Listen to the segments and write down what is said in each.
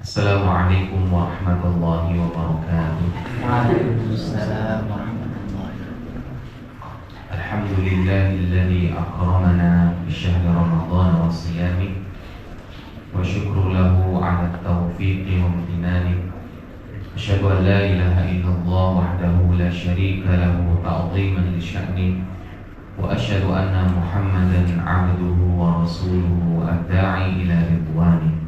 Assalamualaikum warahmatullahi wabarakatuh. Waalaikumsalam warahmatullahi wabarakatuh. Alhamdulillahilladzi akramana bi syahri Ramadan wa siyami wa syukru lahu ala taufiqi wa imtinani. Asyhadu an la ilaha illallah wahdahu la syarika lahu ta'dhiman li sya'ni wa asyhadu anna Muhammadan 'abduhu wa rasuluhu ad-da'i ila ridwani.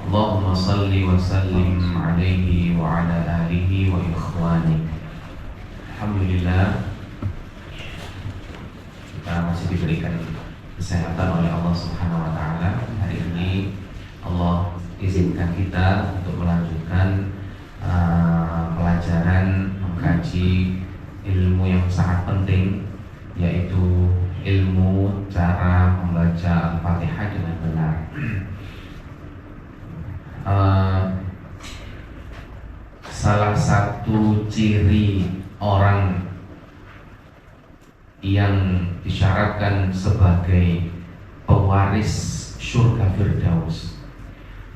Allahumma salli wa sallim alaihi wa ala alihi wa ikhwani. Alhamdulillah, kita masih diberikan kesehatan oleh Allah Subhanahu wa taala. Hari ini Allah izinkan kita untuk melanjutkan pelajaran mengkaji ilmu yang sangat penting, yaitu ilmu cara membaca Al-Fatihah dengan benar. Salah satu ciri orang yang disyaratkan sebagai pewaris surga Firdaus.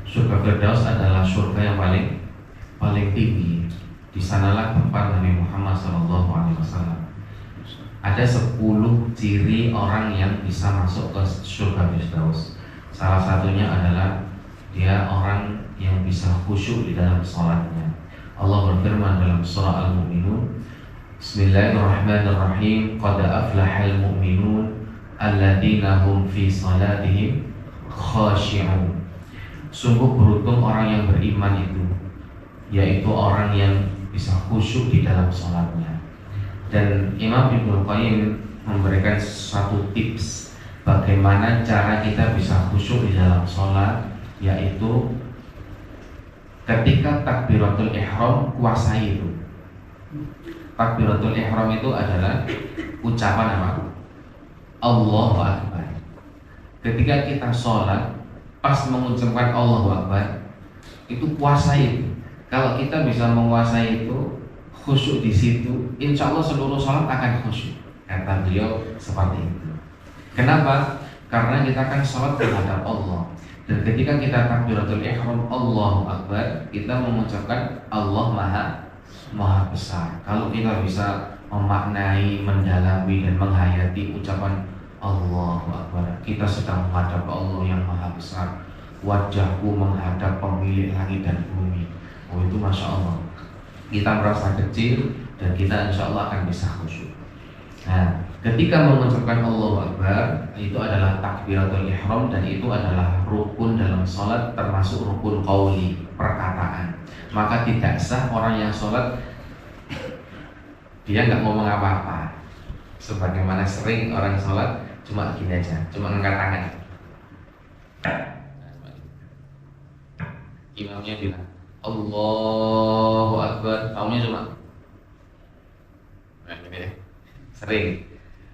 Surga Firdaus adalah surga yang paling tinggi. Di sanalah tempat Nabi Muhammad SAW. Ada 10 ciri orang yang bisa masuk ke surga Firdaus. Salah satunya adalah dia orang yang bisa khusyuk di dalam sholatnya. Allah berfirman dalam surah Al-Mu'minun, Bismillahirrahmanirrahim, Qad aflahal mu'minun alladzina hum fi salatihim khashi'un. Sungguh beruntung orang yang beriman itu, yaitu orang yang bisa khusyuk di dalam sholatnya. Dan Imam Ibnu Qayyim memberikan satu tips bagaimana cara kita bisa khusyuk di dalam sholat, yaitu ketika takbiratul ihram kuasai itu. Takbiratul ihram itu adalah ucapan apa? Allahu Akbar. Ketika kita sholat, pas mengucapkan Allahu Akbar, itu kuasai itu. Kalau kita bisa menguasai itu, khusyuk di situ, insya Allah seluruh sholat akan khusyuk. Kata beliau seperti itu. Kenapa? Karena kita kan sholat menghadap Allah. Dan ketika kita takbiratul ihram Allahu Akbar, kita mengucapkan Allah Maha Besar. Kalau kita bisa memaknai, mendalami dan menghayati ucapan Allahu Akbar, kita sedang menghadap Allah yang Maha Besar. Wajahku menghadap pemilik langit dan bumi. Oh, itu Masya Allah. Kita merasa kecil dan kita insya Allah akan bisa khusyuk. Nah, ketika mengucapkan Allahu Akbar, itu adalah takbiratul ihram dan itu adalah rukun dalam sholat, termasuk rukun qauli, perkataan. Maka tidak sah orang yang sholat dia nggak ngomong apa-apa. Sebagaimana sering orang sholat cuma gini aja, cuma ngangkat tangan. Imamnya bilang Allahu Akbar, kamunya cuma gini deh. Sering.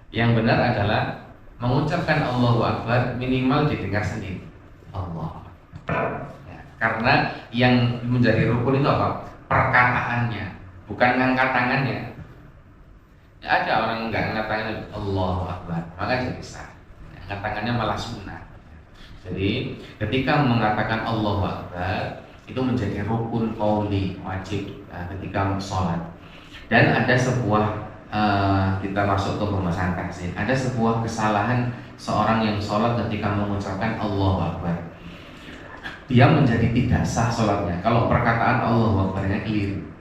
Yang benar adalah mengucapkan Allahu Akbar minimal didengar sendiri. Allah. Ya, karena yang menjadi rukun itu apa? Perkataannya, bukan ngangkat tangannya. Ya, ada orang nggak ngangkat tangannya Allahu Akbar, maka jadi sah. Ngangkat tangannya malah sunnah. Jadi ketika mengatakan Allahu Akbar itu menjadi rukun qauli, wajib ketika sholat. Dan ada sebuah kita masuk ke pembahasan taksin. Ada sebuah kesalahan seorang yang sholat ketika mengucapkan Allahu Akbar. Dia menjadi tidak sah sholatnya kalau perkataan Allahu Akbarnya keliru.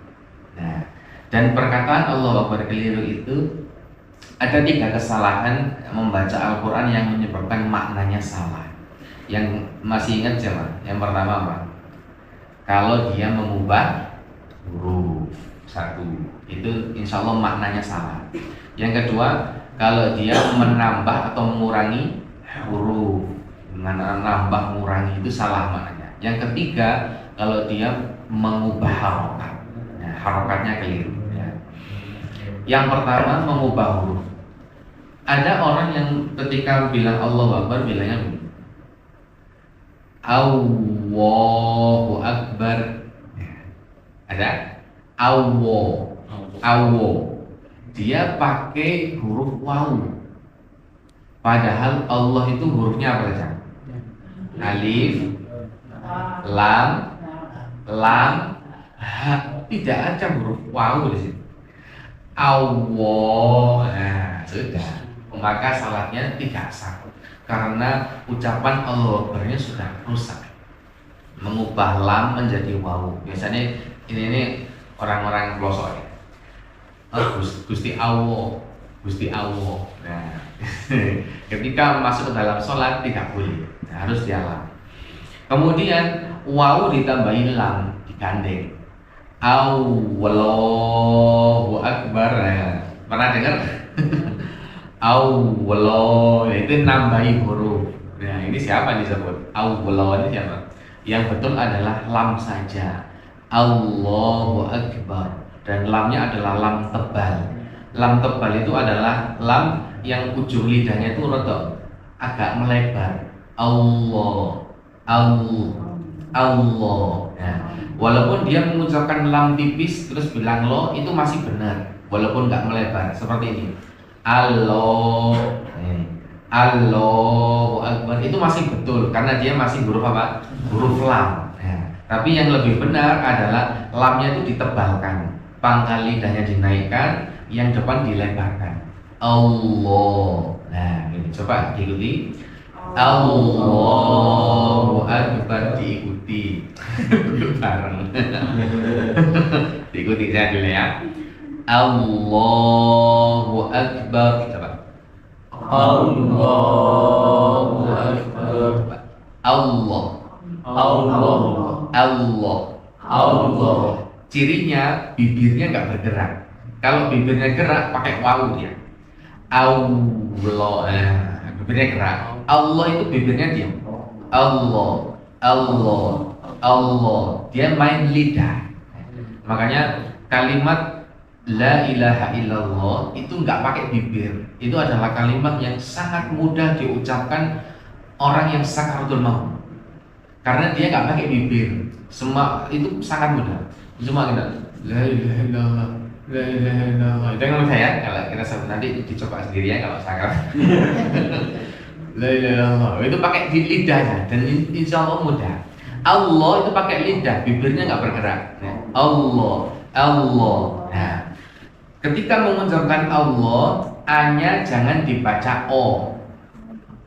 Nah, dan perkataan Allahu Akbar keliru itu ada 3 kesalahan membaca Al-Quran yang menyebabkan maknanya salah. Yang masih ingat siapa? Yang pertama apa? Kalau dia mengubah huruf. 1, itu insya Allah maknanya salah. Yang kedua, kalau dia menambah atau mengurangi huruf, menambah mengurangi itu salah maknanya. Yang ketiga, kalau dia mengubah harokat, nah, harokatnya keliru ya. Yang pertama, mengubah huruf. Ada orang yang ketika bilang Allahu Akbar bilangnya begini, Allahu Akbar. Ada? Awo, dia pakai huruf waw. Padahal Allah itu hurufnya apa saja? Alif, lam, lam, ha. Tidak ada huruf wawu di sini. Allah, nah sudah. Maka salatnya tidak sah karena ucapan Allah Akbarnya sudah rusak. Mengubah lam menjadi wawu. Biasanya ini orang-orang pelosok ya. Gusti Allah, Gusti Allah. Nah, ketika masuk ke dalam sholat tidak boleh, harus dialam. Kemudian wawu ditambahin lam, digandeng. Allahu Akbar. Ya. Pernah dengar? Allah itu nambahi huruf. Nah, ini siapa disebut? Allah ini siapa? Yang betul adalah lam saja. Allahu Akbar. Dan lamnya adalah lam tebal. Lam tebal itu adalah lam yang ujung lidahnya itu rada agak melebar. Allah, Allah, Allah. Nah, walaupun dia mengucapkan lam tipis terus bilang lo itu masih benar, walaupun nggak melebar seperti ini. Allah, Allahu Akbar itu masih betul karena dia masih huruf apa? Huruf lam. Nah, tapi yang lebih benar adalah lamnya itu ditebalkan, pangkal lidahnya dinaikkan, yang depan dilebarkan. Allah. Nah, ini coba diikuti. Allahu Akbar diikuti. Bareng. Diikuti saya dulu ya. Allahu Akbar. Coba. Allahu Akbar. Allah. Allah. Allah. Allah. Cirinya bibirnya nggak bergerak. Kalau bibirnya gerak pakai wawu dia. Allah. Bibirnya gerak. Allah itu bibirnya diam. Allah. Allah. Allah. Dia main lidah. Makanya kalimat La ilaha illallah itu nggak pakai bibir. Itu adalah kalimat yang sangat mudah diucapkan orang yang sakaratul maut. Karena dia nggak pakai bibir. Semua itu sangat mudah. Cuma kita La ilaha illallah, La ilaha illallah. Itu yang saya kalau kita nanti dicoba sendiri ya kalau sakaratul. La ilaha illallah. Itu pakai di lidahnya dan insya Allah mudah. Allah itu pakai lidah, bibirnya nggak bergerak. Allah, Allah. Nah, ketika mengucapkan Allah, A-nya jangan dibaca O.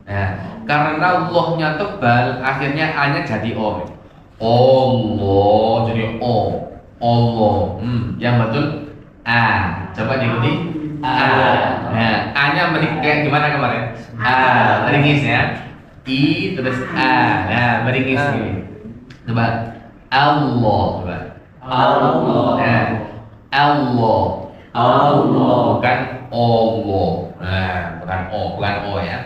Nah, karena Allah-nya tebal, akhirnya A-nya jadi O. Allah jadi O. Allah. Yang betul A. Coba diikuti. A. Nah, A-nya kayak gimana kemarin? A, meringis ya. I terus A. Nah, meringis ini. Coba Allah. Coba. Allah. Nah, Allah. Allah. Bukan Allah. Nah, bukan O ya.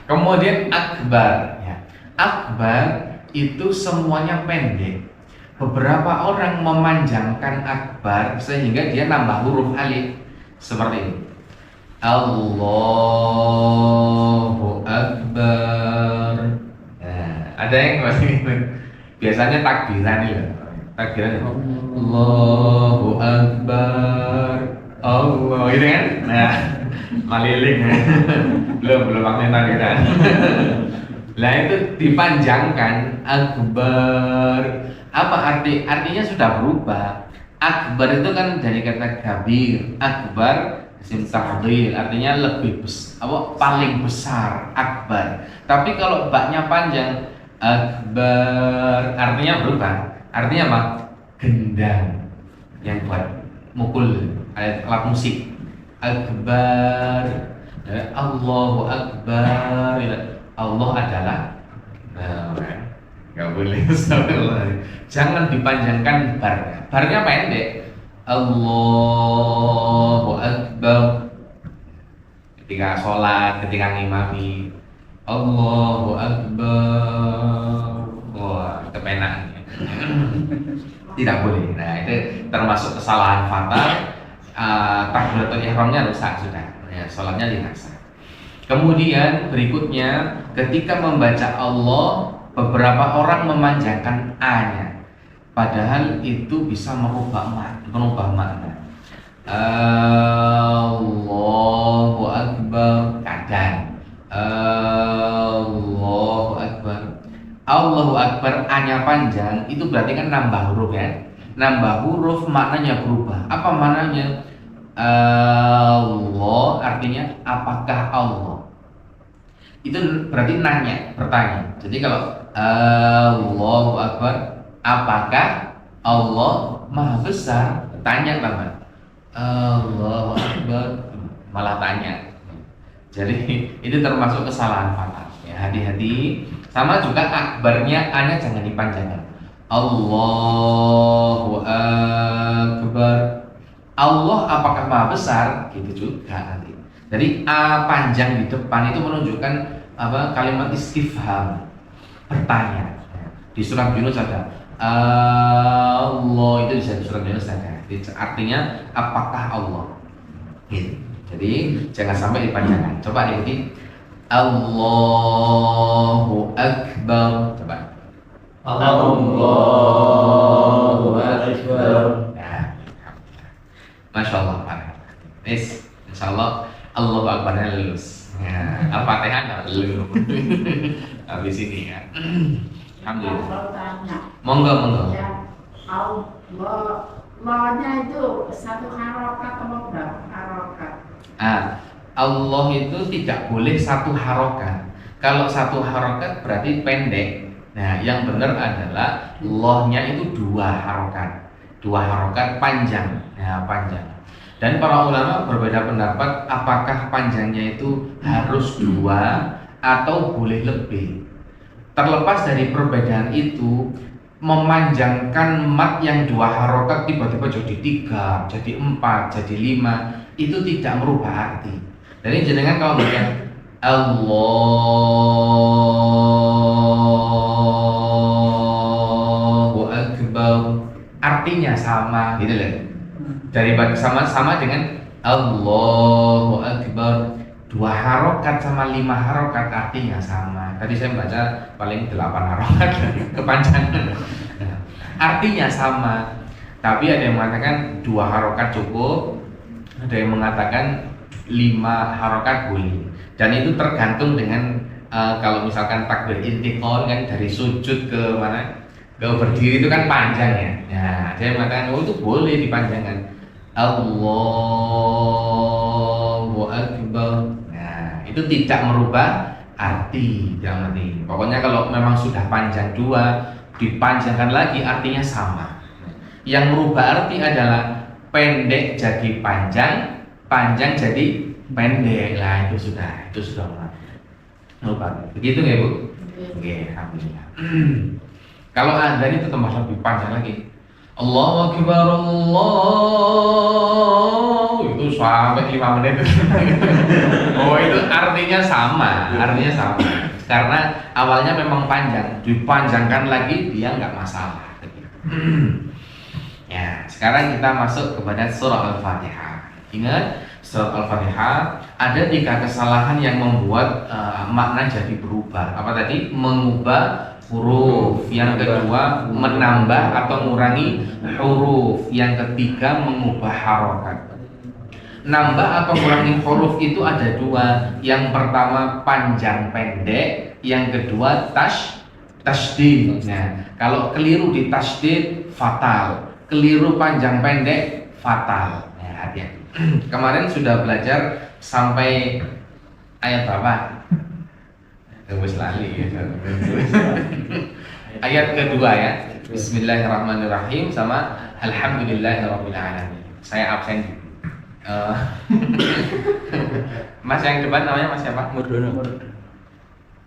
Kemudian akbar ya. Akbar itu semuanya pendek. Beberapa orang memanjangkan akbar sehingga dia nambah huruf alif seperti ini. Allahu Akbar. Nah, ada yang masih biasanya takbiran ya. Takbiran Allahu Akbar. Allah gitu kan? Nah, maliling. belum waktu takbiran. Lah itu dipanjangkan akbar. Apa artinya sudah berubah. Akbar itu kan dari kata kabir. Akbar isim tafdhil artinya lebih paling besar, akbar. Tapi kalau baknya panjang akbar artinya berubah. Artinya apa? Gendang yang buat mukul alat musik. Akbar. Allahu Akbar. Allah adalah nggak boleh. Jangan dipanjangkan barnya. Barnya pendek. Allahu Akbar. Ketika sholat, ketika ngimami, Allahu Akbar. Wah, kepenak. Tidak boleh. Nah, itu termasuk kesalahan fatal. Takbiratul ihramnya rusak sudah. Ya, sholatnya tidak sah. Kemudian berikutnya ketika membaca Allah, beberapa orang memanjangkan A-nya, padahal itu bisa merubah makna. Allahu Akbar kadang, Allahu Akbar. Allah Allahu Akbar A-nya panjang, itu berarti kan nambah huruf ya. Nambah huruf maknanya berubah. Apa maknanya? Allah artinya apakah Allah? Itu berarti nanya, bertanya. Jadi kalau Allahu Akbar, apakah Allah Maha Besar? Tanya teman. Allahu Akbar, malah tanya. Jadi itu termasuk kesalahan fatal. Ya, hati-hati. Sama juga akbarnya A-nya jangan dipanjangkan. Allahu Akbar. Allah apakah Maha Besar? Gitu juga nanti. Jadi A panjang di depan itu menunjukkan apa? Kalimat istifham, bertanya. Di surat Yunus ada Allah, itu bisa di surat Yunus ada. Artinya apakah Allah? Gitu. Jadi jangan sampai dipanjangkan. Coba diikuti. Allahu Akbar. Coba. Allahu Akbar. Nah, Masya Allah, Yes, Insya Allah Allahu Akbarnya lulus. Ya, Al-Fatihah lulus. Habis ini ya. Alhamdulillah. Kalau tanya, Monggo. ya Allah-nya itu satu harokat atau berapa harokat? Allah itu tidak boleh satu harokat. Kalau satu harokat berarti pendek. Nah, yang benar adalah lohnya itu dua harokat panjang. Nah, panjang. Dan para ulama berbeda pendapat apakah panjangnya itu harus dua atau boleh lebih. Terlepas dari perbedaan itu, memanjangkan mat yang dua harokat tiba-tiba jadi 3, jadi 4, jadi 5, itu tidak merubah arti. Jadi jenengan kalau baca Allahu Akbar, artinya sama gitu loh. Dari sama dengan Allahu Akbar, 2 harokat sama 5 harokat artinya sama. Tadi saya baca paling 8 harokat kepanjangan. Artinya sama. Tapi ada yang mengatakan 2 harokat cukup, ada yang mengatakan 5 harokat boleh. Dan itu tergantung dengan kalau misalkan takbir intiqal kan dari sujud ke mana? Ke berdiri itu kan panjang ya. Nah, ada yang mengatakan oh itu boleh dipanjangkan. Allahu Akbar. Nah, itu tidak merubah arti, jangan arti. Pokoknya kalau memang sudah panjang 2, dipanjangkan lagi artinya sama. Yang merubah arti adalah pendek jadi panjang, panjang jadi pendek. Lah itu sudah merubah. Begitu nggak Bu? Oke, alhamdulillah. Kalau adzan itu tambah lebih panjang lagi. Allahu Akbar, Allah itu sampai 5 menit. Oh itu artinya sama. Karena awalnya memang panjang, dipanjangkan lagi dia nggak masalah. Ya, sekarang kita masuk kepada surah Al-Fatihah. Ingat, surah Al-Fatihah ada 3 kesalahan yang membuat makna jadi berubah. Apa tadi? Mengubah huruf. Yang kedua, menambah atau mengurangi huruf. Yang ketiga, mengubah harokat. Nambah atau mengurangi huruf itu ada 2. Yang pertama panjang pendek, yang kedua tasydid. Nah, kalau keliru di tasydid fatal, keliru panjang pendek fatal. Nah, hati-hati. Kemarin sudah belajar sampai ayat berapa? Terus lali ya. Ayat kedua ya. Bismillahirrahmanirrahim sama Alhamdulillahirabbil alamin. Saya absen. Mas yang depan namanya Mas siapa? Murdono.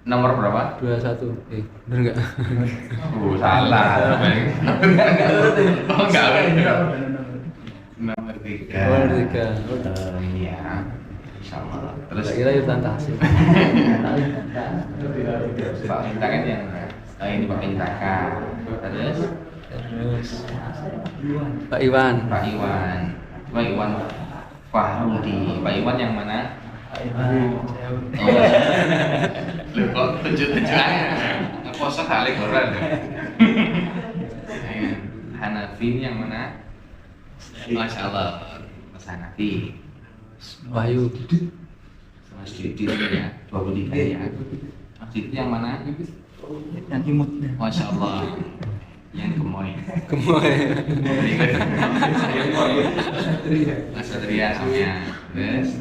Nomor berapa? 21. Bener enggak? Salah. Oh enggak. Nomor 3. Nomor 3. Iya. Insyaallah. Terus Kira Yutan Tahsin. Pak Minta kan yang ini Pak Mintaka. Terus Pak Iwan. Pak Iwan Fahrudi. Pak Iwan yang mana? Lu kok tunjuk-tunjukannya? Poso kali koran. Hanafi yang mana? Masya Allah, Mas Hanafi. Wahyu. Mas Didi ya, 23 ya. Mas Didi yang mana? Yang imutnya. Masya Allah. Yang gemoy. Gemoy. Mas Satria sama terus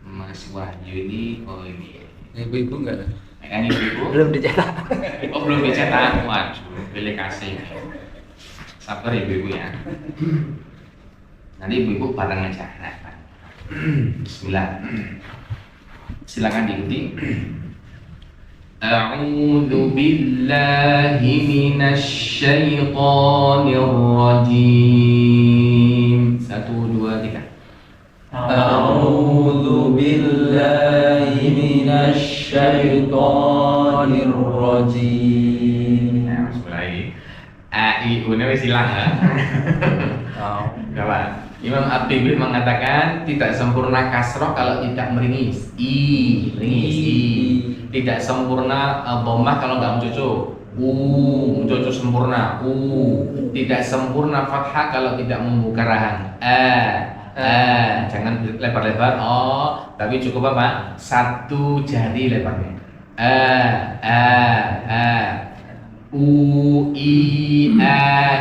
Mas Wahyu ini ini Ibu-ibu enggak? kan ibu Belum dicetak. oh belum dicetak. Waduh, pilih kasih. Sabar ibu-ibu ya. Nanti ibu-ibu bareng aja. Nah, bismillah. Silakan diikuti. A'udzu billahi minasy syaithanir rajim. 1 2 3. A'udzu billahi minasy syaithanir rajim. Nah, mulai. A-I-U-nya wis hilang ya. Coba. Imam At-Tibi mengatakan tidak sempurna kasroh kalau tidak meringis. Meringis. Tidak sempurna dhammah kalau nggak mencucuk. Mencucuk sempurna. Tidak sempurna fathah kalau tidak membuka rahang. Jangan lebar-lebar. Tapi cukup apa? 1 jari lebarnya.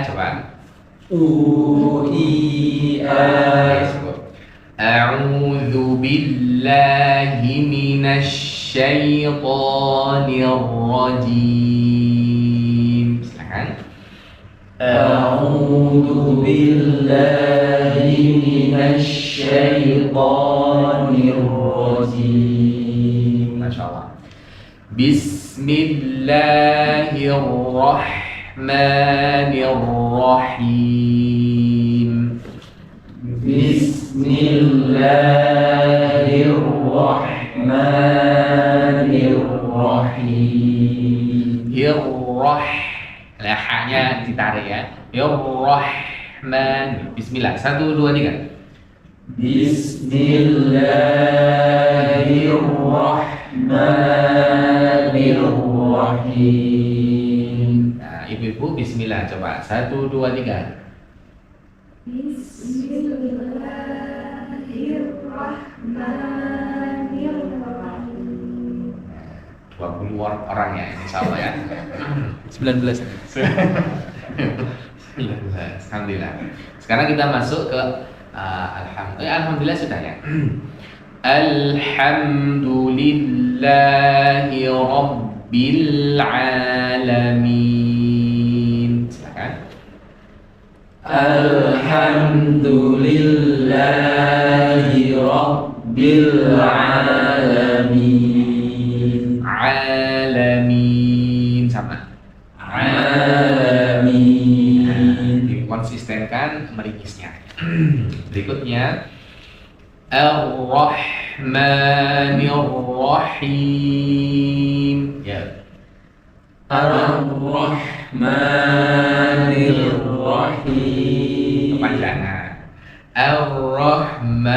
Coba. A'udzu billahi minasy syaithanir rajim. Silakan. A'udzu billahi minasy syaithanir rajim. Masyaallah. Bismillahirrahmanirrahim. Bismillahirrahmanirrahim. Lah haknya ditarik ya. Rahman. Bismillah. 1 2 3. Bismillahirrahmanirrahim. Nah, ibu-ibu bismillah coba. 1 2 3. Bismillahirrahmanirrahim. 20 orang ya insya Allah ya. 19. Alhamdulillah. Sekarang kita masuk ke alhamdulillah sudah ya. Alhamdulillahi rabbil alamin. Silakan. Alhamdulillahi rabbil alamin. Alamin sama. Alamin. Dikonsistenkan meringisnya. Berikutnya Ar-Rahmanir-Rahim. Ya. Ar-Rahmanir-Rahim. Kepanjangan. Ar-Rahman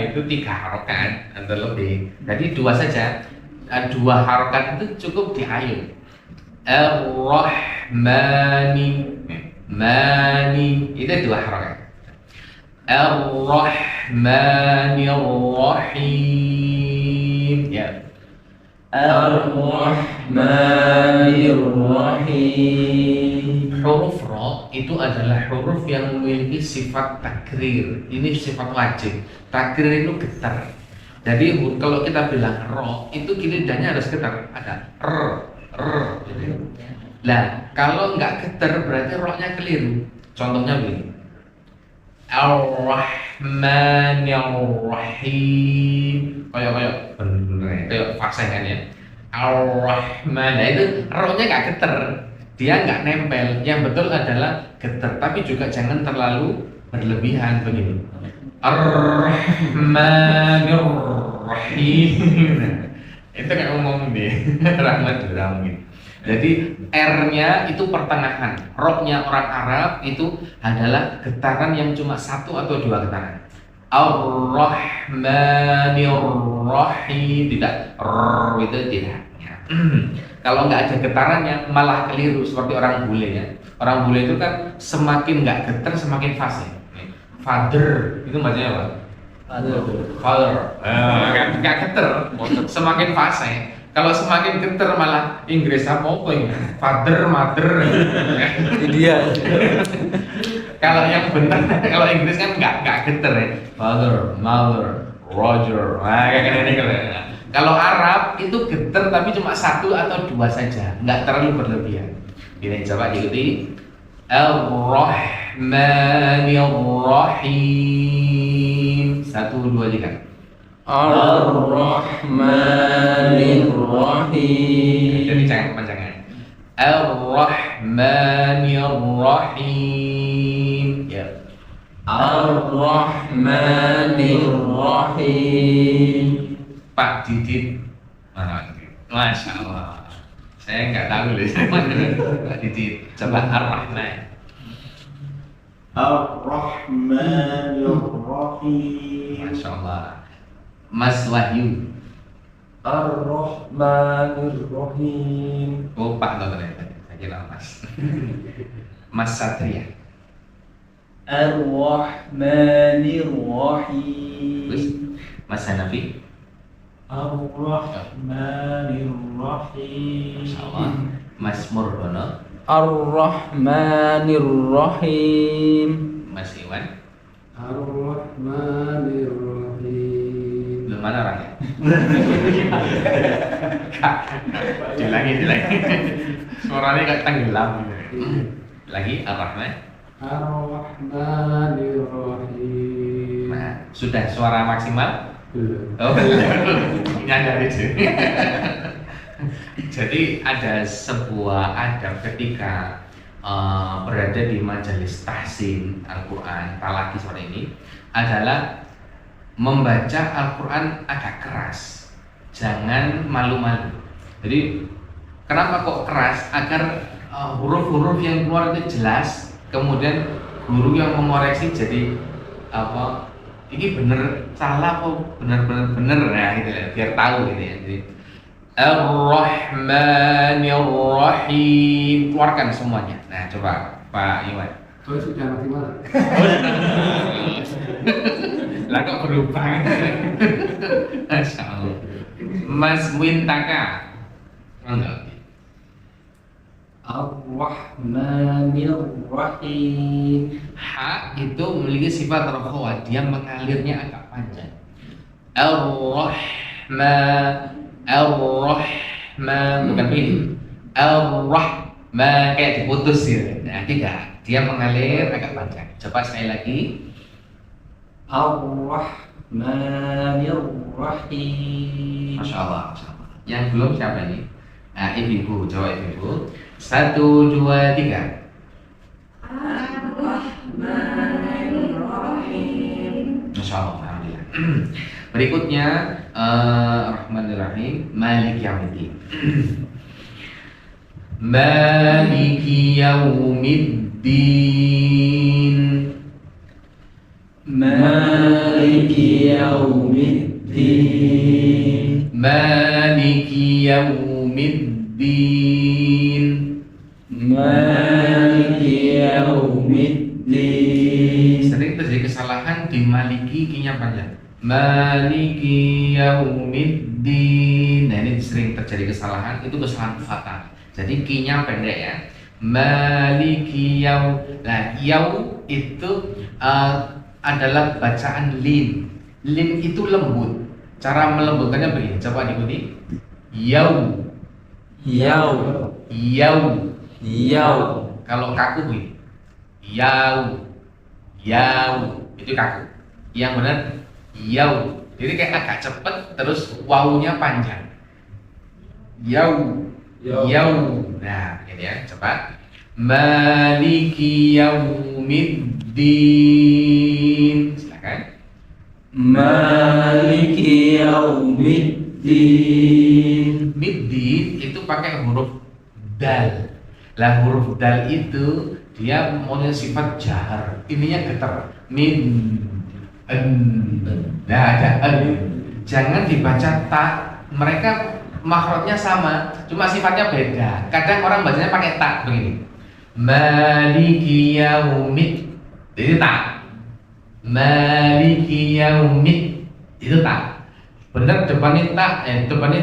itu 3 harokat atau lebih. Jadi 2 saja. 2 harokat itu cukup diayun. Ar-Rahmani. Mani itu 2 harokat. Ar-Rahmanir-Rahim. Ya. Ar-Rahmanir-Rahim. Huruf ro itu adalah huruf yang memiliki sifat takrir. Ini sifat wajib. Takrir itu getar. Jadi kalau kita bilang ro itu lidahnya harus getar. Ada gitu. Nah, kalau nggak getar berarti ro-nya keliru. Contohnya begini. Ar-Rahmanir-Rahim. Kayak fasih kan ya. Ar-Rahman. Nah itu ro-nya nggak getar. Dia nggak nempel. Yang betul adalah getar, tapi juga jangan terlalu berlebihan begini. Ar-Rahmanir-Rahim. Itu kayak ngomong deh. Rahmat mungkin. Jadi R-nya itu pertengahan. Ro-nya orang Arab itu adalah getaran yang cuma 1 atau 2 getaran. Ar-Rahmanir-Rahim. Tidak R itu tidak ya. Kalau nggak ada getarannya malah keliru seperti orang bule ya. Orang bule itu kan semakin nggak getar semakin fasih. Father itu bacanya apa? Father. Nggak getar semakin fasih. Kalau semakin geter malah Inggris apa ini? Father, mother. Dia. Kalau yang benar, kalau Inggris kan nggak geter ya. Father, mother, Roger. Nah, kayak gini kalau. Kalau Arab itu geter tapi cuma satu atau dua saja, nggak terlalu berlebihan. Ini coba diikuti. Ar-Rahmanir-Rahim. 1, 2, 3. Ar-Rahmanir-Rahim. Jadi jangan kepanjangan. Ar-Rahmanir-Rahim. Ya. Ar-Rahmanir-Rahim. Pak Didit. Masya Allah. Saya nggak tahu loh. Pak Didit. Coba Ar-Rahman. Ar-Rahmanir-Rahim. Masya Allah. Mas Wahyu. Ar-Rahmanir-Rahim. Oh Pak nggak ternyata. Saya kira Mas. Mas Satria. Ar-Rahmanir-Rahim. Terus Mas Hanafi. Ar-Rahmanir-Rahim. Masya Allah. Mas Murdono. Ar-Rahmanir-Rahim. Mas Iwan. Ar-Rahmanir-Rahim. Belum mana orangnya? Dilangi. Suaranya kayak tenggelam. Lagi Ar-Rahman. Ar-Rahmanir-Rahim. Nah, sudah suara maksimal? Belum. Oh, belum. Nyadar itu. Jadi ada sebuah adab ketika berada di majelis tahsin Al-Quran, apalagi sore ini, adalah membaca Al-Quran agak keras, jangan malu-malu. Jadi kenapa kok keras? Agar huruf-huruf yang keluar itu jelas, kemudian guru yang mengoreksi jadi apa? Ini bener salah kok bener ya gitu ya, biar tahu gitu ya. Jadi Ar-Rahmanir-Rahim, keluarkan semuanya. Nah coba Pak Iwan. Oh, sudah maksimal. Lah kok berubah? Masya Allah. Mas Wintaka. Enggak. Ar-Rahmanir-Rahim. Ha itu memiliki sifat rokhawah, dia mengalirnya agak panjang. Ar-Rahman bukan ini. Ar-Rahman kayak diputus ya. Nah, tidak. Dia mengalir agak panjang. Coba sekali lagi. Ar-Rahmanir-Rahim. Masya Allah, Masya Allah. Yang belum siapa ini? Nah, ibu, coba ibu. 1, 2, 3. Ar-Rahmanir-Rahim. Masya Allah, alhamdulillah. Berikutnya Rahmanir-Rahim, Malik Yaumiddin. Maliki Yaumiddin. Maliki Yaumiddin. Maliki Yaumiddin. Maliki Yaumiddin. Sering terjadi kesalahan di Maliki kinya panjang. Maliki Yaumiddin. Nah ini sering terjadi kesalahan, itu kesalahan fatal. Jadi kinya pendek ya. Maliki Nah Yau itu adalah bacaan lin. Lin itu lembut. Cara melembutkannya begini. Coba diikuti. Yau. Yau. Yau. Yau. Kalau kaku begini. Yau. Yau. Itu kaku. Yang benar yau. Jadi kayak agak cepet terus wawunya panjang. Yau. Yau. Nah, ini ya. Coba. Maliki Yaumiddin. Silakan. Maliki Yaumiddin. Middin itu pakai huruf dal. Lah huruf dal itu dia mempunyai sifat jahar. Ininya getar. Nah ada jangan dibaca tak. Mereka makhrajnya sama, cuma sifatnya beda. Kadang orang bacanya pakai tak begini. Maliki yaumid. Itu tak. Maliki yaumid. Itu tak. Benar depannya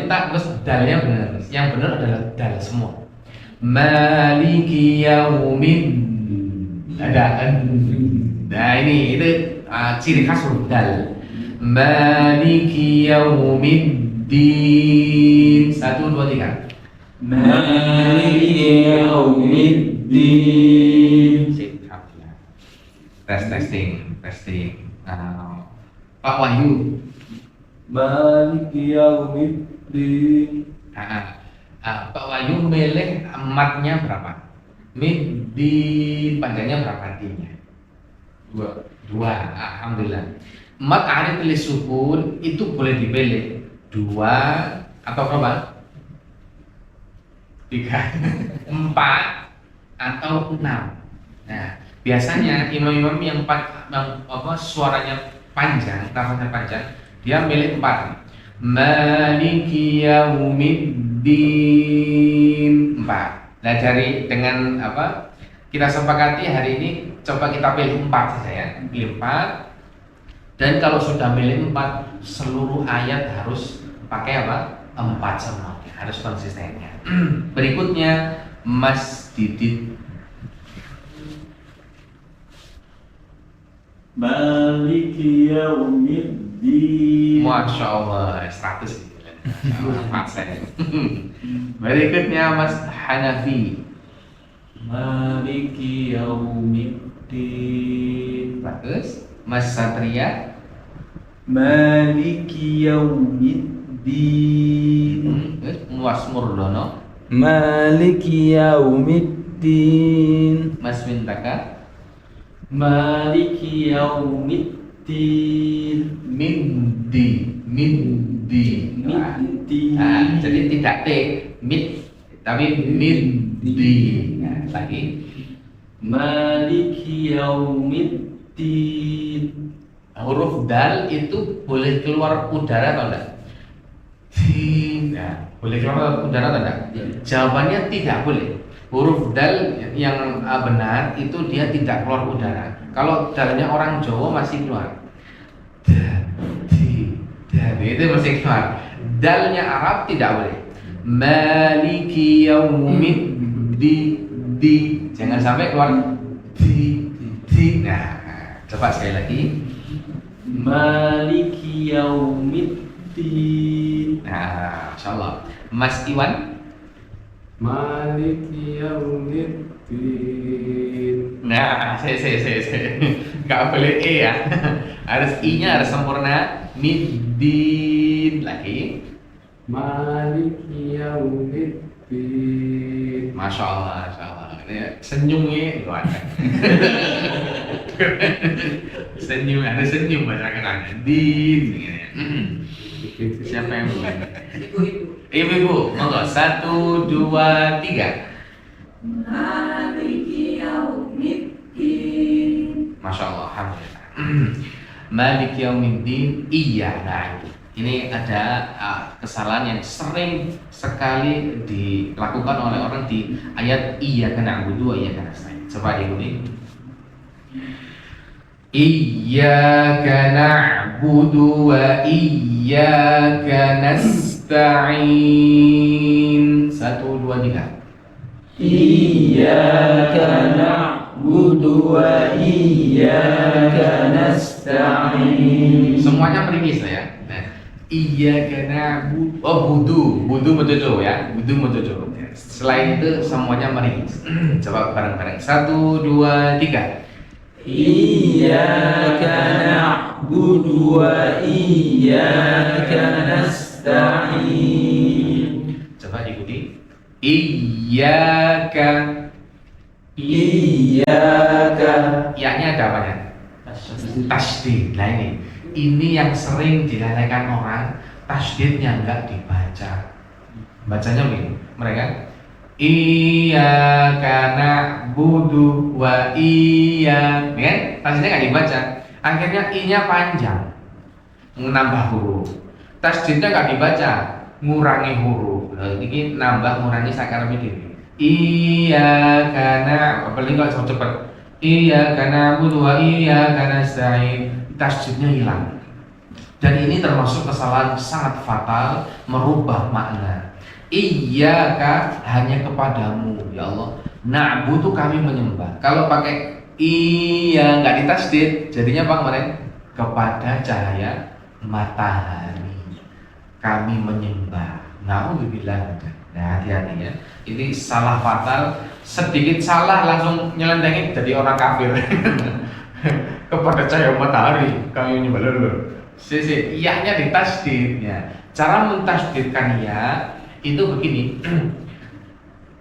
tak terus dalnya benar. Yang benar adalah dal semua. Maliki yaumin. Ada. Nah ini itu ciri khas huruf dal. Maliki yaumiddin. 1, 2, 3. Maliki yaumiddin. Sip, alhamdulillah. Testing. Pak Wahyu. Maliki yaumiddin. Pak Wahyu milih matnya berapa? Middin panjangnya berapa D-nya? 2. Alhamdulillah. Mat arif li sukun itu boleh dipilih 2 atau berapa? 3, 4 atau 6. Nah, biasanya imam-imam yang suaranya panjang, nafasnya panjang, dia milih 4. Maliki yaumiddin 4. Nah, dengan kita sepakati hari ini coba kita pilih 4 saja ya. Pilih 4. Dan kalau sudah milih 4, seluruh ayat harus pakai 4 semuanya, harus konsistennya. Berikutnya Mas Didit. Maliki yaumiddin. Masya Allah, 100 gitu. Berikutnya Mas Hanafi. Maliki yaumiddin. Bagus. Mas Satria. Maliki yaumiddin. Mas Murdono. Maliki yaumiddin. Mas Wintaka. Maliki yaumiddin. Mindi. Jadi tidak T, mid, tapi mindi. Nah, lagi. Maliki yaumiddin. Huruf dal itu boleh keluar udara atau enggak? Tidak. Boleh keluar udara atau enggak? Jawabannya tidak boleh. Huruf dal yang benar itu dia tidak keluar udara. Kalau dalnya orang Jawa masih keluar. Itu masih keluar. Dalnya Arab tidak boleh. Maliki yaumiddin. Jangan sampai keluar di. Nah, coba sekali lagi. Maliki yaumiddin. Nah, insyaallah. Mas Iwan. Maliki yaumiddin. Nah, saya. Nggak boleh E ya. Harus I-nya harus sempurna. Middin lagi. Maliki yaumiddin. Masya Allah. Ini senyumnya gimana? Senyum, ada senyum masyarakat. Din. Siapa yang mulai? Ibu, monggo 1, 2, 3. Maliki yaumiddin. Masya Allah, alhamdulillah. Maliki yaumiddin, iya. Nah, ini ada kesalahan yang sering sekali dilakukan oleh orang di ayat iyyaka na'budu wa iyyaka nasta'in. Coba diikuti. Iyyaka na'budu wa iyyaka nasta'in. 1, 2, 3. Iyyaka na'budu wa iyyaka nasta'in. Semuanya meringis ya. Nah, iyyaka na'budu. Oh, budu mojojo ya. Budu mojojo. Selain itu semuanya meringis. Coba bareng-bareng. 1, 2, 3. Iyyaka na'budu wa iyyaka nasta'in. Coba ikuti. Iyyaka. Ya-nya ada apanya? Tasdid. Nah ini yang sering dilalaikan orang. Tasdidnya enggak dibaca. Bacanya begini. Mereka Iyyaka na'budu wa iyyaka, kan? Tasdidnya enggak dibaca. Akhirnya I-nya panjang, nambah huruf. Tasdidnya enggak dibaca, ngurangi huruf. Ini nambah ngurangi sakar mikir. Iyyaka na'budu, paling enggak cepat. Iyyaka na'budu wa iyyaka nasta'in. Tasdidnya hilang. Dan ini termasuk kesalahan sangat fatal, merubah makna. Iyyaka, hanya kepadamu ya Allah. Na'budu, kami menyembah. Kalau pakai iya nggak ditasdid, jadinya apa kemarin? Kepada cahaya matahari kami menyembah. Na'udzubillah. Nah, hati-hati ya. Ini salah fatal, sedikit salah langsung nyelendengin jadi orang kafir. Kepada cahaya matahari kami menyembah. Loh. Iya-nya ditasdid ya. Cara mentasdidkan ya itu begini.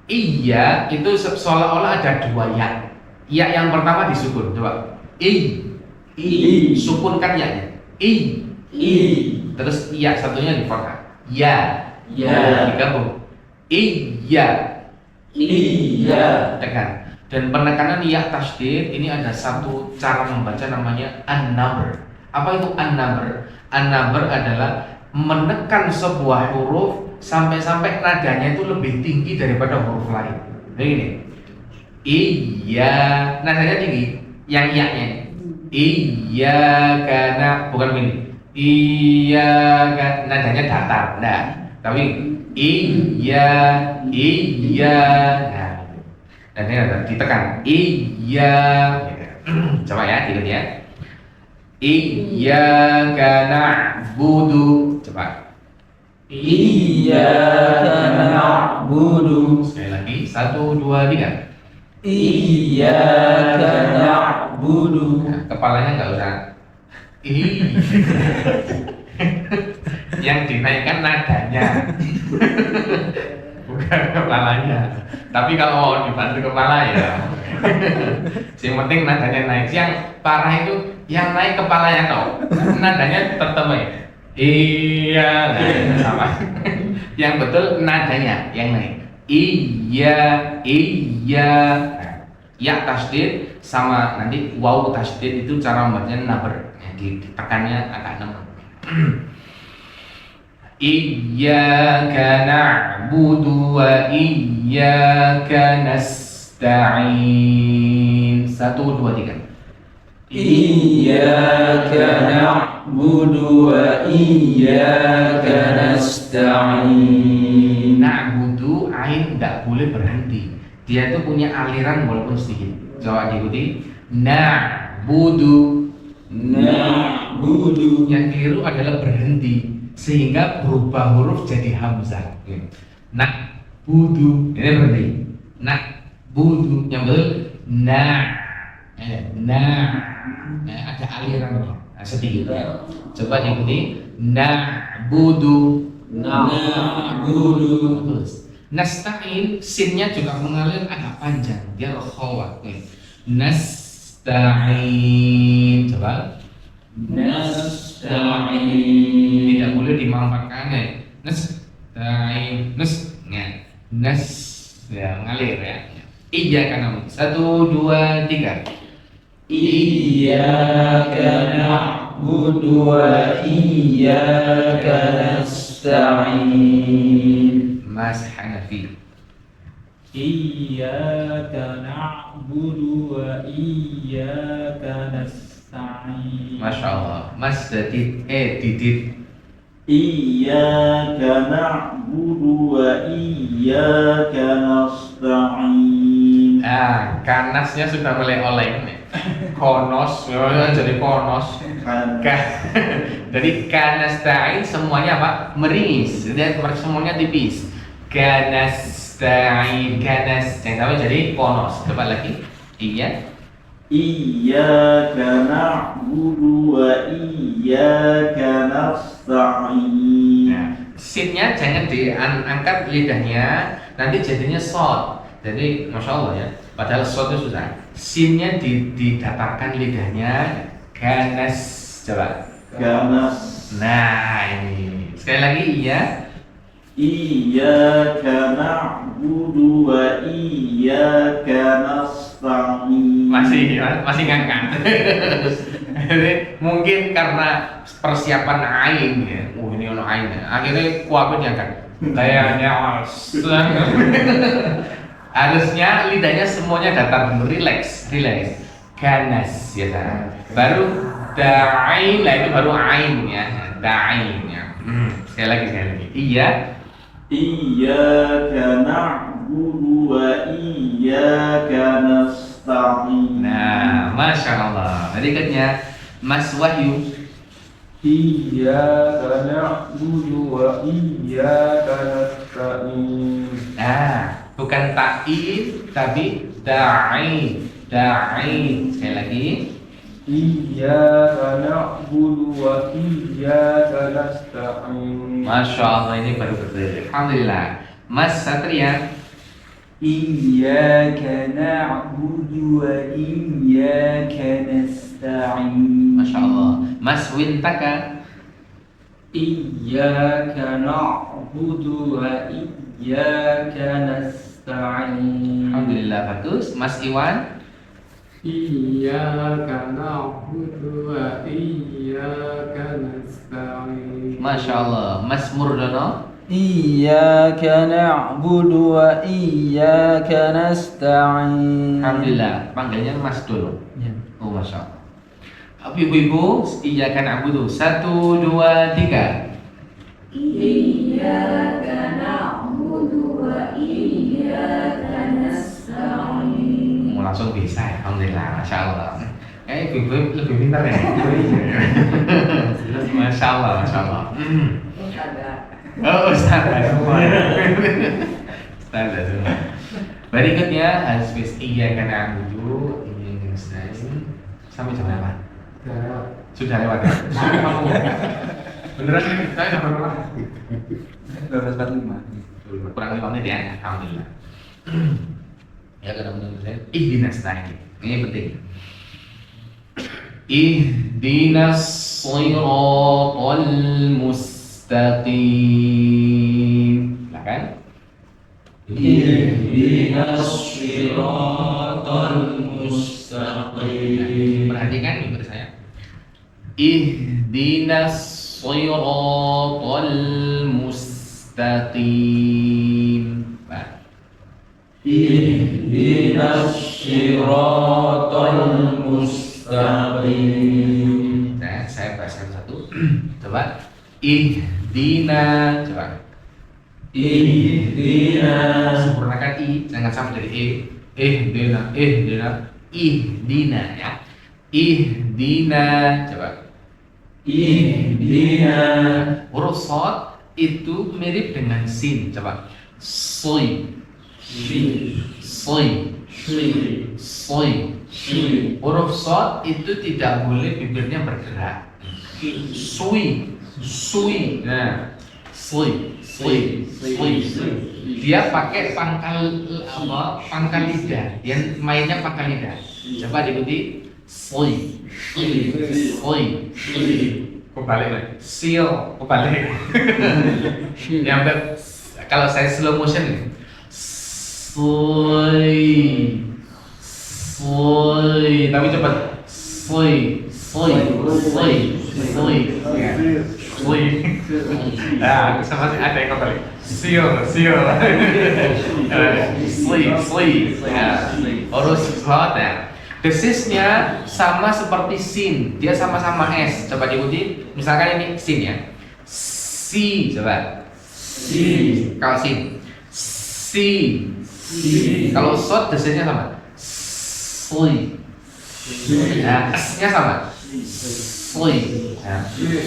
Iya itu seolah-olah ada dua ya. Ya yang pertama disukun, coba. Sukunkan ya-nya. Terus iya satunya difathah. Ya. Digabung. Iya. Tekan. Dan penekanan ya tasdid ini ada satu cara membaca namanya an-nabr. Apa itu an-nabr? An-nabr adalah menekan sebuah huruf sampai-sampai nadanya itu lebih tinggi daripada huruf lain. Begini. Iya, nadanya tinggi, yang iya-nya. Iya karena bukan begini. Iya kan nadanya datar. Nah, tapi iya. Nah, dan ini ada ditekan. Iya. Coba ya, ikut ya. Iyyaka na'budu. Coba. Iyyaka na'budu. Sekali lagi, 1, 2, 3. Iyyaka na'budu. Nah, kepalanya nggak usah. Yang dinaikkan nadanya, bukan kepalanya. Tapi kalau mau dibantu kepala ya. Yang penting nadanya naik. Yang parah itu yang naik kepalanya toh. Nadanya tetap ya. Iya, nah, sama. Yang betul nadanya yang naik. Iya. Nah, ya tasdid sama nanti waw tasdid itu cara membacanya nabr. Ditekannya agak nemu. Iyyaka na'budu wa iyyaka nasta'in. 1, 2, 3. Iyyaka na'budu wa iyyaka nasta'in. Na'budu ain tidak boleh berhenti. Dia itu punya aliran walaupun sedikit. Coba diikuti. Na'budu. Yang keliru adalah berhenti sehingga berubah huruf jadi hamzah. Na'budu. Ini berhenti. Na'budu. Yang betul ada alirannya sedikit ya. Coba diikuti. Na'budu. Terus nasta'in, sinnya juga mengalir agak panjang, dia khawat. Nasta'in. Coba. Nasta'in. Tidak boleh dimampatkan ya. Nasta'in. Nas ya mengalir ya. Iyyaka na'budu. 1, 2, 3. Iyyaka na'budu wa iyyaka nasta'in. Mas Hanafi. Iyyaka na'budu wa iyyaka nasta'in. Masya Allah. Mas didit. Iyyaka na'budu wa iyyaka nasta'in. Kanasnya sudah mulai oleng nih. Konos, jadi konos. Jadi kanastain semuanya apa? Meringis. Jadi semuanya tipis. Kanastain, jangan sampai jadi konos. Coba lagi. Iya. Iyyaka na'budu wa iyyaka nasta'in. Nah, sinnya jangan diangkat lidahnya, nanti jadinya sod. Jadi masya Allah ya. Padahal sod itu susah. Sinnya didatarkan lidahnya. Ganas. Coba. Ganas. Nah ini. Sekali lagi iya. Iyyaka na'budu wa iyyaka nasta'in. Masih ngangkat. Jadi mungkin karena persiapan ain ya. Ini ono ain ya. Akhirnya kuapin diangkat. Kayaknya harusnya lidahnya semuanya datar dulu, relax. Ganas ya kan. Baru Da'in, lah itu baru ain ya. Da'in ya. Sekali lagi. Iya. Iyyaka na'budu wa iyyaka nasta'in. Nah, masya Allah. Berikutnya Mas Wahyu. Iyyaka na'budu wa iyyaka nasta'in. Nah, bukan ta'in tapi da'in. Da'in. Sekali lagi. Iyyaka na'budu wa iyyaka nasta'in. Masya Allah, ini baru betul. Alhamdulillah. Mas Satria. Iyyaka na'budu wa iyyaka nasta'in. Masya Allah. Mas Wintaka. Iyyaka na'budu wa iyyaka nasta'in. Alhamdulillah bagus. Mas Iwan. Iyyaka na'budu wa iyyaka nasta'in. Masya Allah. Mas Murdono. Iyyaka na'budu wa iyyaka nasta'in. Alhamdulillah. Panggilnya Mas dulu. Ya. Oh, Masya Allah. Ibu-ibu, iyyaka na'budu. 1, 2, 3. Iyyaka na'budu wa iyyaka nasta'in. Mau langsung bisa ya. Alhamdulillah. Masya Allah. Ibu-ibu lebih pintar ya. Masya Allah. Masya Allah. Oh, standar semua. Standar semua. Berikutnya hasbis iyyaka na'budu iyyaka nasta'in. Sampai jam berapa? Sudah lewat ya? Beneran ini? Saya jam berapa? 12.45. Kurang 5 menit ya? Alhamdulillah. Ya kena menurut saya ihdinas nasta'in. Ini penting. Ihdinas shiratal mustaqim. Nah kan? Ihdinas shiratal mustaqim. Perhatikan ibu saya. Ihdinas shiratal mustaqim. Nah. Ihdinas shiratal mustaqim. Nah, saya bahasakan satu. Coba. Ihdina. Coba. Ihdina. Sempurnakan i, jangan sampai dari ihdina, ihdina ya. Ihdina. Coba. Ihdina. Huruf shad itu mirip dengan sin. Coba. Soy. Soy. Soy. Huruf shad itu tidak boleh bibirnya bergerak. Sui. Nah, sui. Dia pakai pangkal pangkal lidah. Yang mainnya pangkal lidah. Coba diikuti. Sui. Kebalik lagi. Seal. Kebalik. Yang kalau saya slow motion nih. Tapi cepat. Nah, sama sih ada yang kembali. Seal. Urus slot ya. Desisnya sama seperti sin, dia sama-sama s. Coba diikuti. Misalkan ini sin ya. Si, coba. Kalau sin. Si. Kalau shot desisnya sama. Nah, s-nya sama. Nah,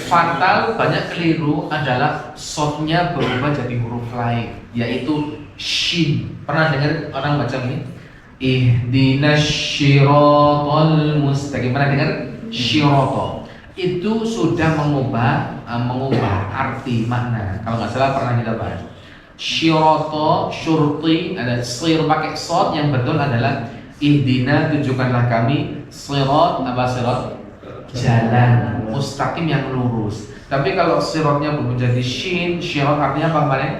fatal banyak keliru adalah shotnya berubah jadi huruf lain, yaitu shin. Pernah dengar orang baca ini? Ihdinas shiratal mustaqim. Pernah dengar? Shirata. Itu sudah mengubah arti makna. Kalau nggak salah pernah kita bahas. Shirata, syurti, ada sir pakai shot, yang betul adalah ihdina, tunjukkanlah kami, sirat, apa sirat? Jalan mustaqim yang lurus. Tapi kalau sirotnya berubah jadi shin, syirat artinya apa kemarin?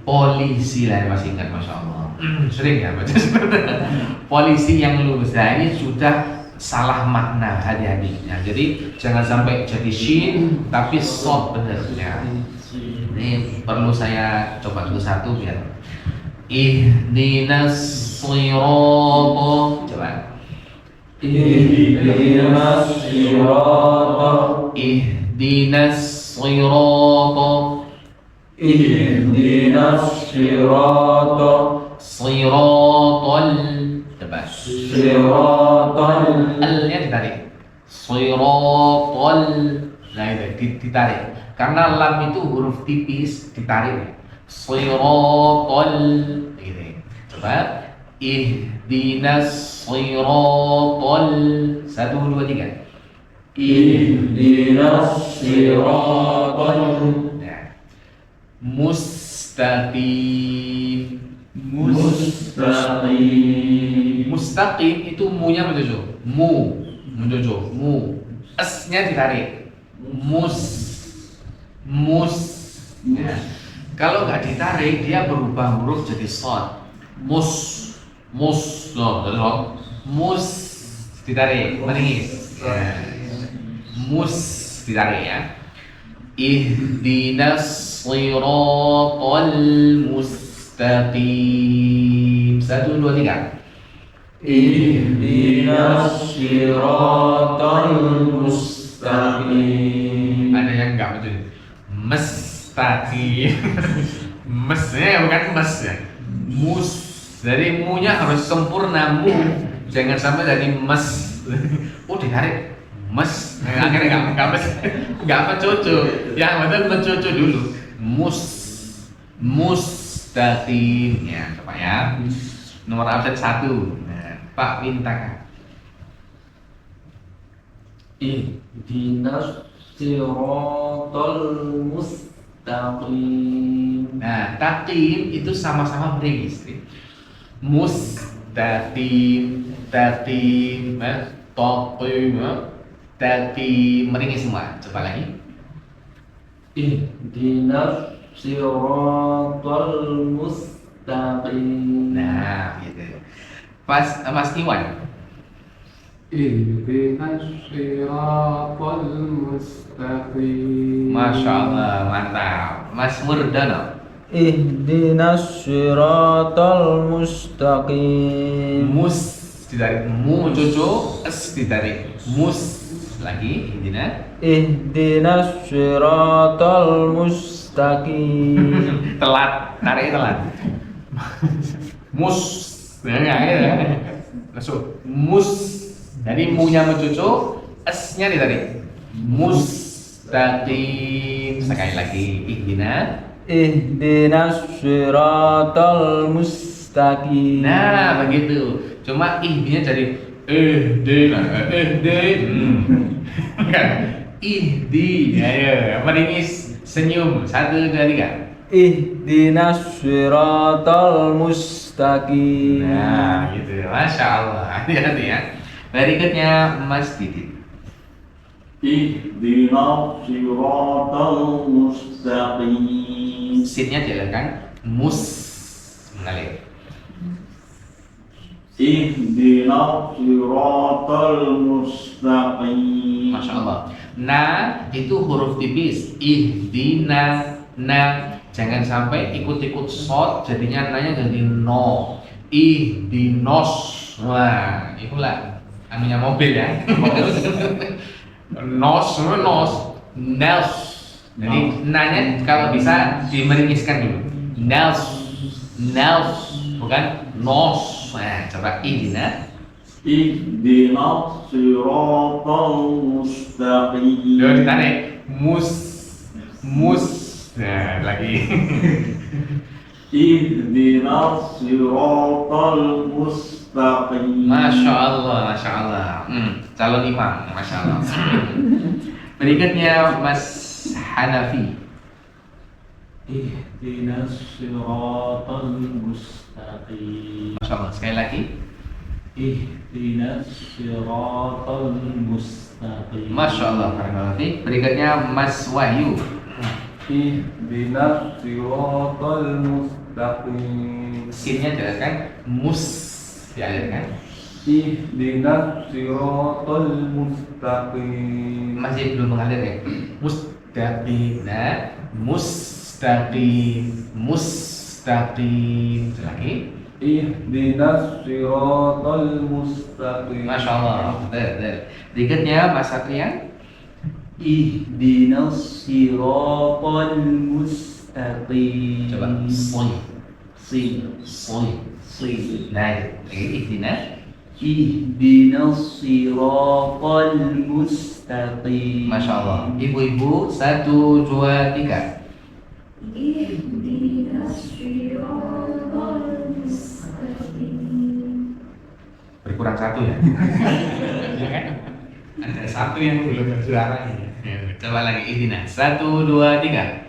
Polisi lah, masih ingat, masya Allah. Sering ya baca polisi yang lurus. Nah, ini sudah salah makna, hati-hati. Nah, jadi jangan sampai jadi shin tapi short benernya. Ini perlu saya coba satu biar. Ihdinas shirata. Coba. ihdinas sirata ihdinas sirata ihdinas sirata siratal coba siratal L-nya ditarik siratal nah itu ditarik karena lam itu huruf tipis ditarik siratal gitu coba ihdinas siratal 1, 2, 3 ihdinas siratal nah. Mustaqim mustaqim Mustaqim itu mu-nya menjojo menjojo mu S-nya ditarik mus ya. Kalau nggak ditarik dia berubah huruf jadi shad mus loh mus ditarik meringis ya. Mus ditarik ya ihdinas siratal mustaqim 1, 2, 3 ihdinas siratal mustaqim ada yang enggak betul mustaqim mesnya bukan mes ya mus dari mu-nya harus sempurna mu jangan sampai dari mes oh ditarik mes akhirnya enggak mes enggak mencucu yang betul mencucu dulu mustaqim ya coba ya nomor absen 1 nah, Pak minta ihdinas siratal mustaqim nah taqim itu sama-sama meringis mustaqim taqim taqim meringis semua coba lagi ihdinas siratal mustaqim nah gitu Mas Iwan ihdinas siratal mustaqim Masya Allah mantap Mas Murdana ihdinas siratal mustaqim mus ditarik mu cucu es ditarik mus lagi ihdinas siratal mustaqim telat mus ya langsung mus jadi mu-nya mencucu s-nya ditarik mustaqim sekali lagi ihdinas siratal mustaqim nah begitu cuma ihdinya jadi kan ihdi ya meringis senyum 1, 2, 3 ihdinas siratal mustaqim nah gitu Masya Allah hati-hati ya berikutnya Mas Didit ihdinas siratal mustaqim sinnya dilakukan mus mengalir ihdinas siratal mustaqim Masya Allah nah itu huruf tipis ihdina na jangan sampai ikut-ikut short jadinya nanya ganti no ihdinos wah itulah anunya mobil ya nos nels jadi nanya kalau bisa dimeringiskan dulu nels bukan nos nah coba ihdina ihdinas siratal mustaqim Loh ditarik mus nah lagi ihdinas siratal mustaqim Masya Allah calon imam Masya Allah berikutnya Mas Hanafi ihdinas siratal mustaqim Masya Allah sekali lagi ihdinas siratal mustaqim Masya Allah berikutnya Mas Wahyu ihdinas siratal mustaqim sinnya jelaskan mus dialirkan ihdinas siratal mustaqim masih belum mengalir ya mustaqim nah mustaqim lagi Ihdinas siratal mustaqim. Masya Allah. Betul. Berikutnya Mas Satria. Ihdinas siratal mustaqim. Coba. Soy. Sin. Soy. Sin. Nah, ihdinas. Ihdinas siratal mustaqim. Masya Allah. Ibu-ibu, 1, 2, 3. Berkurang 1 ya. Ya kan? Ada 1 yang belum bersuara ya. Coba lagi ihdinas. 1, 2, 3.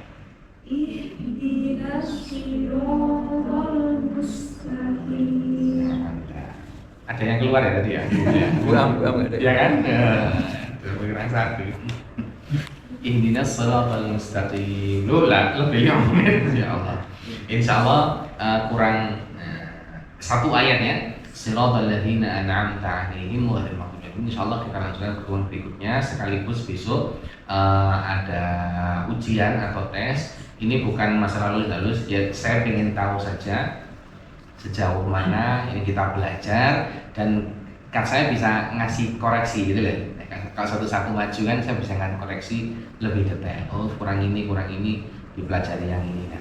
Ada yang keluar ya tadi ya? Buang nggak ada. Ya kan? Ya. Berkurang 1. Ihdinas siratal mustaqim. Lu lah lebih ngomongin ya Allah. Insyaallah kurang 1 ayat ya. Siratal ladzina an'amta 'alaihim ghairil maghdubi 'alaihim. Insyaallah kita lanjutkan pertemuan berikutnya sekaligus besok ada ujian atau tes. Ini bukan masalah halus, ya saya ingin tahu saja sejauh mana ini kita belajar dan kan saya bisa ngasih koreksi gitu loh. Kalau satu-satu maju kan saya bisa ngasih koreksi lebih detail. Oh kurang ini dipelajari yang ini. Nah,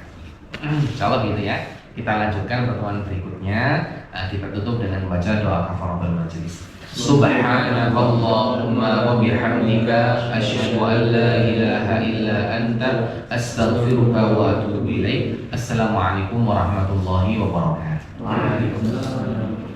insyaallah gitu ya. Kita lanjutkan pertemuan berikutnya. Kita tutup dengan membaca doa kafaratul majelis. Subhanakallahumma wa bihamdika asyhadu an la ilaha illa anta astaghfiruka wa atubu ilaik. Assalamualaikum warahmatullahi wabarakatuh. Waalaikumsalam.